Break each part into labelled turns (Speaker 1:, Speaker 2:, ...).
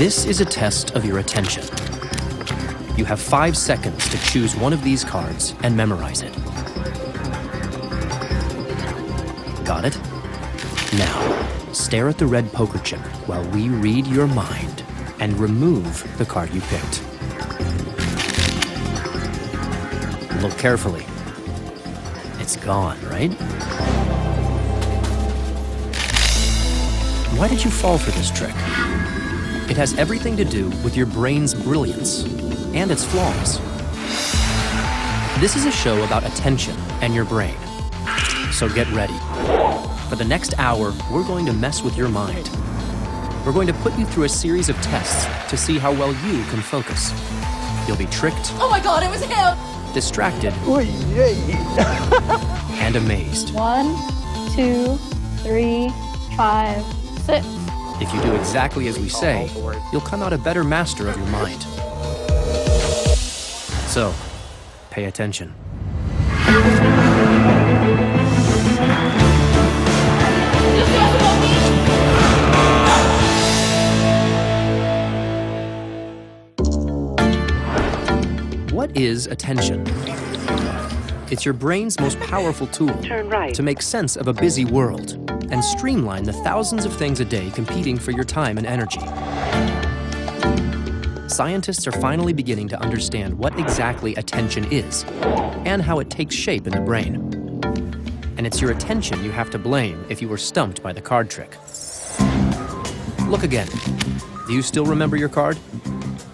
Speaker 1: This is a test of your attention. You have 5 seconds to choose one of these cards and memorize it. Got it? Now, stare at the red poker chip while we read your mind and remove the card you picked. Look carefully. It's gone, right? Why did you fall for this trick? It has everything to do with your brain's brilliance and its flaws. This is a show about attention and your brain. So get ready. For the next hour, we're going to mess with your mind. We're going to put you through a series of tests to see how well you can focus. You'll be tricked.
Speaker 2: Oh my God, it was him!
Speaker 1: Distracted. And amazed.
Speaker 3: 1, 2, 3, 5, 6.
Speaker 1: If you do exactly as we say, you'll come out a better master of your mind. So, pay attention. What is attention? It's your brain's most powerful tool to make sense of a busy world and streamline the thousands of things a day competing for your time and energy. Scientists are finally beginning to understand what exactly attention is and how it takes shape in the brain. And it's your attention you have to blame if you were stumped by the card trick. Look again. Do you still remember your card?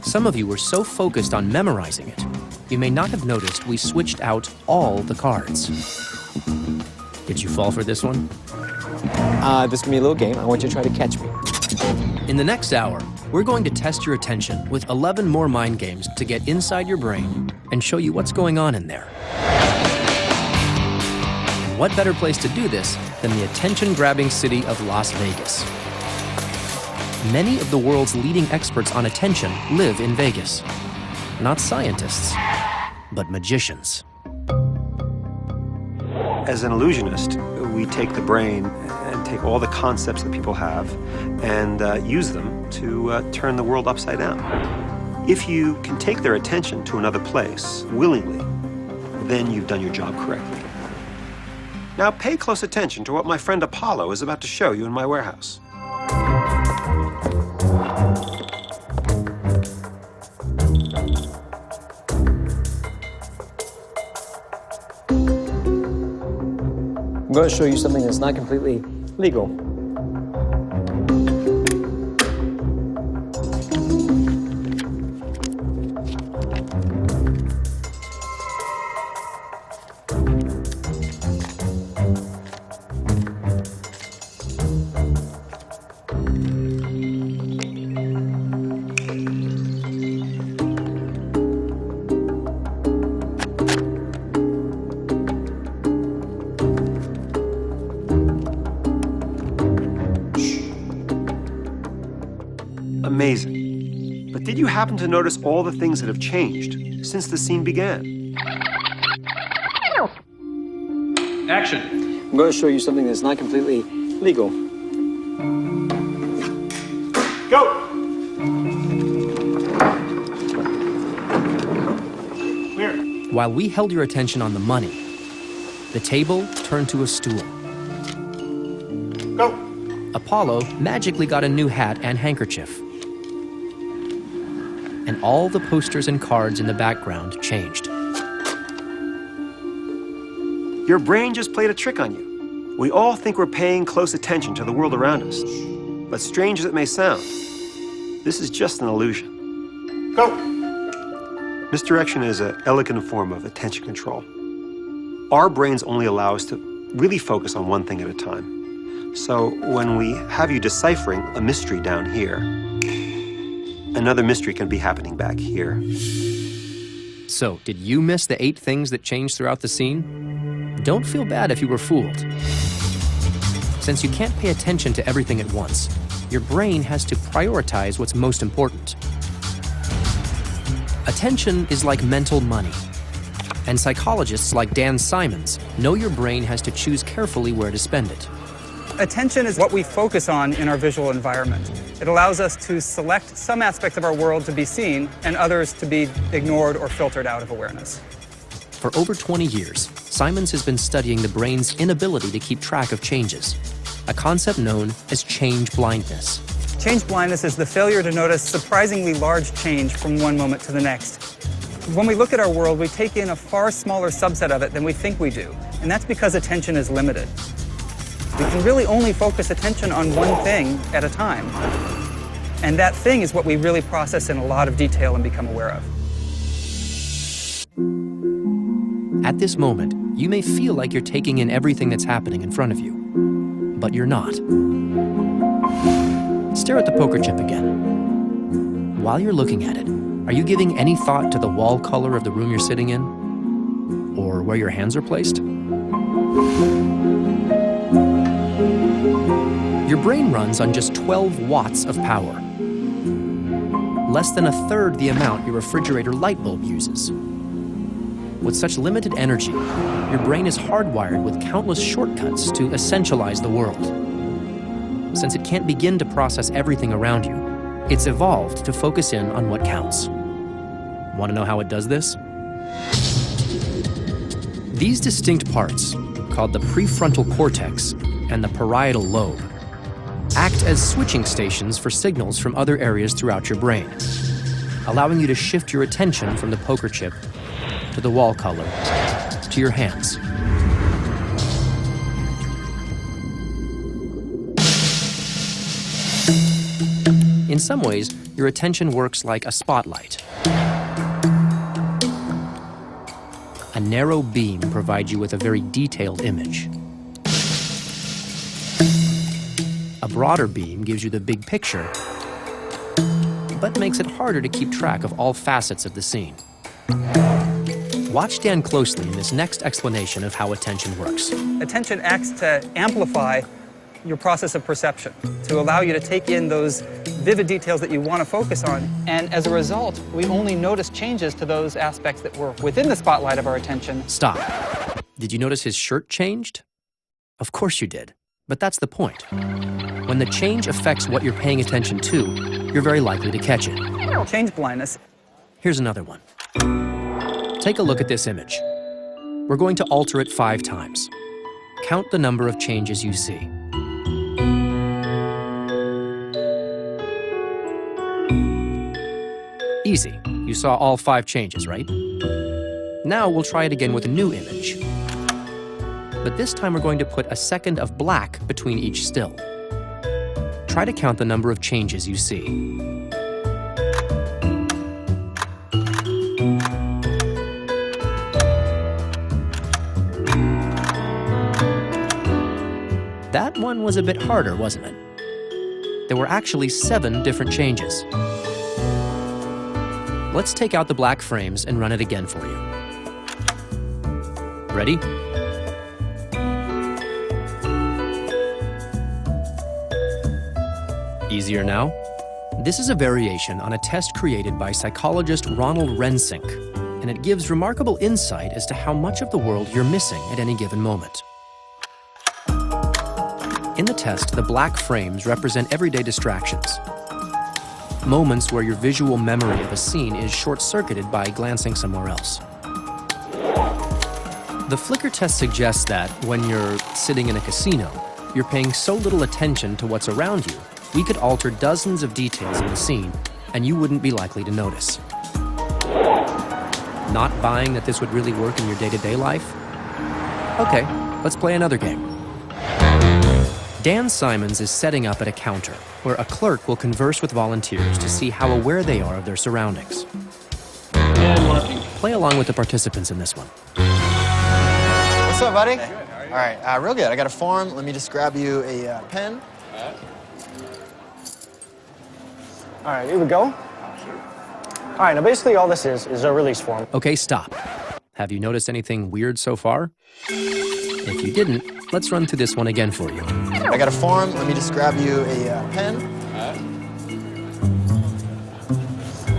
Speaker 1: Some of you were so focused on memorizing it, you may not have noticed we switched out all the cards. Did you fall for this one?
Speaker 4: This can be a little game. I want you to try to catch me.
Speaker 1: In the next hour, we're going to test your attention with 11 more mind games to get inside your brain and show you what's going on in there. And what better place to do this than the attention-grabbing city of Las Vegas? Many of the world's leading experts on attention live in Vegas. Not scientists, but magicians.
Speaker 5: As an illusionist, we take the brain and take all the concepts that people have and use them to turn the world upside down. If you can take their attention to another place willingly, then you've done your job correctly. Now pay close attention to what my friend Apollo is about to show you in my warehouse.
Speaker 4: I'm going to show you something that's not completely legal.
Speaker 5: Amazing. But did you happen to notice all the things that have changed since the scene began?
Speaker 1: Action.
Speaker 4: I'm going to show you something that's not completely legal.
Speaker 5: Go! Where?
Speaker 1: While we held your attention on the money, the table turned to a stool.
Speaker 5: Go!
Speaker 1: Apollo magically got a new hat and handkerchief. And all the posters and cards in the background changed.
Speaker 5: Your brain just played a trick on you. We all think we're paying close attention to the world around us. But strange as it may sound, this is just an illusion. Go! Misdirection is an elegant form of attention control. Our brains only allow us to really focus on one thing at a time. So when we have you deciphering a mystery down here, another mystery can be happening back here.
Speaker 1: So, did you miss the 8 things that changed throughout the scene? Don't feel bad if you were fooled. Since you can't pay attention to everything at once, your brain has to prioritize what's most important. Attention is like mental money. And psychologists like Dan Simons know your brain has to choose carefully where to spend it.
Speaker 2: Attention is what we focus on in our visual environment. It allows us to select some aspects of our world to be seen and others to be ignored or filtered out of awareness.
Speaker 1: For over 20 years, Simons has been studying the brain's inability to keep track of changes, a concept known as change blindness.
Speaker 2: Change blindness is the failure to notice surprisingly large change from one moment to the next. When we look at our world, we take in a far smaller subset of it than we think we do, and that's because attention is limited. We can really only focus attention on one thing at a time, and that thing is what we really process in a lot of detail and become aware of.
Speaker 1: At this moment, you may feel like you're taking in everything that's happening in front of you, but you're not. Stare at the poker chip again. While you're looking at it, are you giving any thought to the wall color of the room you're sitting in? Or where your hands are placed? Your brain runs on just 12 watts of power. Less than a third the amount your refrigerator light bulb uses. With such limited energy, your brain is hardwired with countless shortcuts to essentialize the world. Since it can't begin to process everything around you, it's evolved to focus in on what counts. Want to know how it does this? These distinct parts, called the prefrontal cortex and the parietal lobe, act as switching stations for signals from other areas throughout your brain, allowing you to shift your attention from the poker chip to the wall color to your hands. In some ways, your attention works like a spotlight. A narrow beam provides you with a very detailed image. A broader beam gives you the big picture, but makes it harder to keep track of all facets of the scene. Watch Dan closely in this next explanation of how attention works.
Speaker 2: Attention acts to amplify your process of perception, to allow you to take in those vivid details that you want to focus on. And as a result, we only notice changes to those aspects that were within the spotlight of our attention.
Speaker 1: Stop. Did you notice his shirt changed? Of course you did, but that's the point. When the change affects what you're paying attention to, you're very likely to catch it.
Speaker 2: Change blindness.
Speaker 1: Here's another one. Take a look at this image. We're going to alter it 5 times. Count the number of changes you see. Easy. You saw all 5 changes, right? Now we'll try it again with a new image. But this time we're going to put a second of black between each still. Try to count the number of changes you see. That one was a bit harder, wasn't it? There were actually 7 different changes. Let's take out the black frames and run it again for you. Ready? Easier now? This is a variation on a test created by psychologist Ronald Rensink, and it gives remarkable insight as to how much of the world you're missing at any given moment. In the test, the black frames represent everyday distractions. Moments where your visual memory of a scene is short-circuited by glancing somewhere else. The flicker test suggests that when you're sitting in a casino, you're paying so little attention to what's around you, we could alter dozens of details in the scene, and you wouldn't be likely to notice. Not buying that this would really work in your day-to-day life? Okay, let's play another game. Dan Simons is setting up at a counter where a clerk will converse with volunteers to see how aware they are of their surroundings. Play along with the participants in this one.
Speaker 6: What's up, buddy? Good. All right, real good. I got a form. Let me just grab you a pen.
Speaker 7: All right, here we go. All right, now basically all this is a release form.
Speaker 1: Okay, stop. Have you noticed anything weird so far? If you didn't, let's run through this one again for you.
Speaker 6: I got a form. Let me just grab you a pen.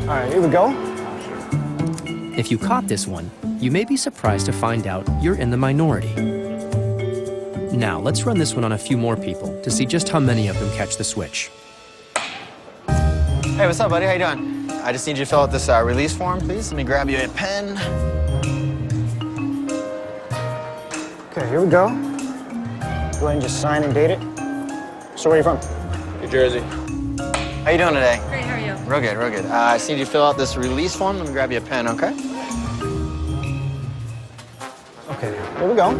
Speaker 7: All right, here we go.
Speaker 1: If you caught this one, you may be surprised to find out you're in the minority. Now, let's run this one on a few more people to see just how many of them catch the switch.
Speaker 6: Hey, what's up, buddy? How you doing? I just need you to fill out this release form, please. Let me grab you a pen.
Speaker 7: Okay, here we go. Go ahead and just sign and date it. So where are you from?
Speaker 8: New Jersey.
Speaker 6: How you doing today?
Speaker 9: Great, how are you?
Speaker 6: Real good, real good. I just need you to fill out this release form. Let me grab you a pen, okay?
Speaker 7: Okay, here we go.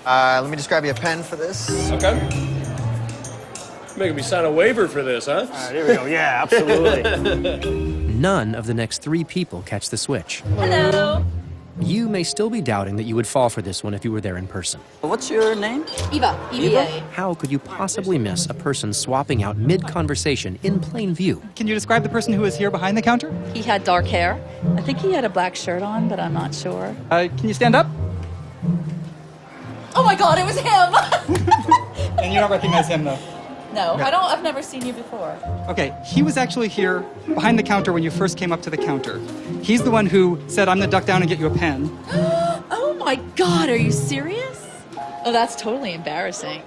Speaker 6: Let me just grab you a pen for this.
Speaker 8: Okay. Making me sign a waiver for this, huh?
Speaker 7: All right, here we go. Yeah, absolutely.
Speaker 1: None of the next 3 people catch the switch.
Speaker 9: Hello.
Speaker 1: You may still be doubting that you would fall for this one if you were there in person.
Speaker 10: What's your name?
Speaker 9: Eva. Eva?
Speaker 1: How could you possibly miss a person swapping out mid-conversation in plain view?
Speaker 2: Can you describe the person who is here behind the counter?
Speaker 9: He had dark hair. I think he had a black shirt on, but I'm not sure.
Speaker 2: Can you stand up?
Speaker 9: Oh my God, it was him!
Speaker 2: And you don't recognize him, though.
Speaker 9: No, I've never seen you before.
Speaker 2: Okay, he was actually here behind the counter when you first came up to the counter. He's the one who said, I'm gonna duck down and get you a pen.
Speaker 9: Oh my God, are you serious? Oh, that's totally embarrassing.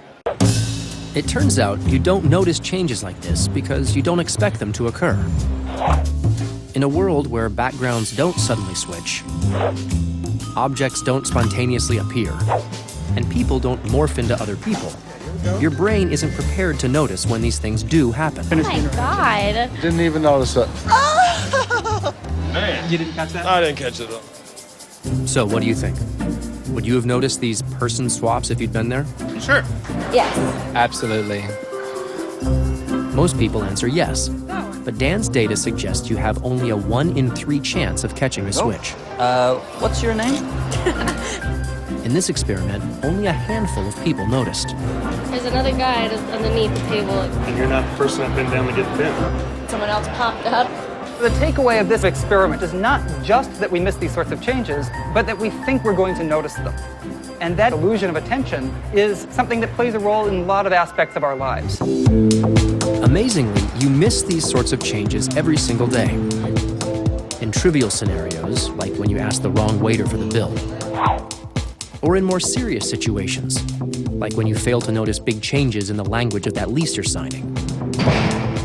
Speaker 1: It turns out you don't notice changes like this because you don't expect them to occur. In a world where backgrounds don't suddenly switch, objects don't spontaneously appear, and people don't morph into other people, your brain isn't prepared to notice when these things do happen.
Speaker 3: Oh my God.
Speaker 8: Didn't even notice it.
Speaker 2: You didn't catch that?
Speaker 8: I didn't catch it though.
Speaker 1: So what do you think? Would you have noticed these person swaps if you'd been there?
Speaker 8: Sure.
Speaker 3: Yes.
Speaker 1: Absolutely. Most people answer yes. But Dan's data suggests you have only a 1 in 3 chance of catching the switch.
Speaker 10: What's your name?
Speaker 1: In this experiment, only a handful of people noticed.
Speaker 3: There's another guy just underneath the table.
Speaker 8: And you're not the person that been down to get the pin.
Speaker 3: Someone else popped up.
Speaker 2: The takeaway of this experiment is not just that we miss these sorts of changes, but that we think we're going to notice them. And that illusion of attention is something that plays a role in a lot of aspects of our lives.
Speaker 1: Amazingly, you miss these sorts of changes every single day. In trivial scenarios, like when you ask the wrong waiter for the bill. Or in more serious situations, like when you fail to notice big changes in the language of that lease you're signing.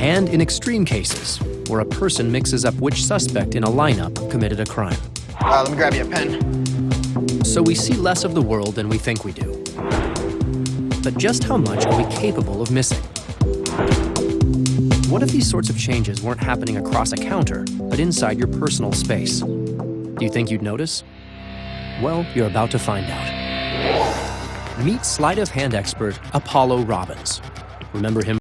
Speaker 1: And in extreme cases, where a person mixes up which suspect in a lineup committed a crime.
Speaker 6: Let me grab you a pen.
Speaker 1: So we see less of the world than we think we do. But just how much are we capable of missing? What if these sorts of changes weren't happening across a counter, but inside your personal space? Do you think you'd notice? Well, you're about to find out. Meet sleight of hand expert Apollo Robbins. Remember him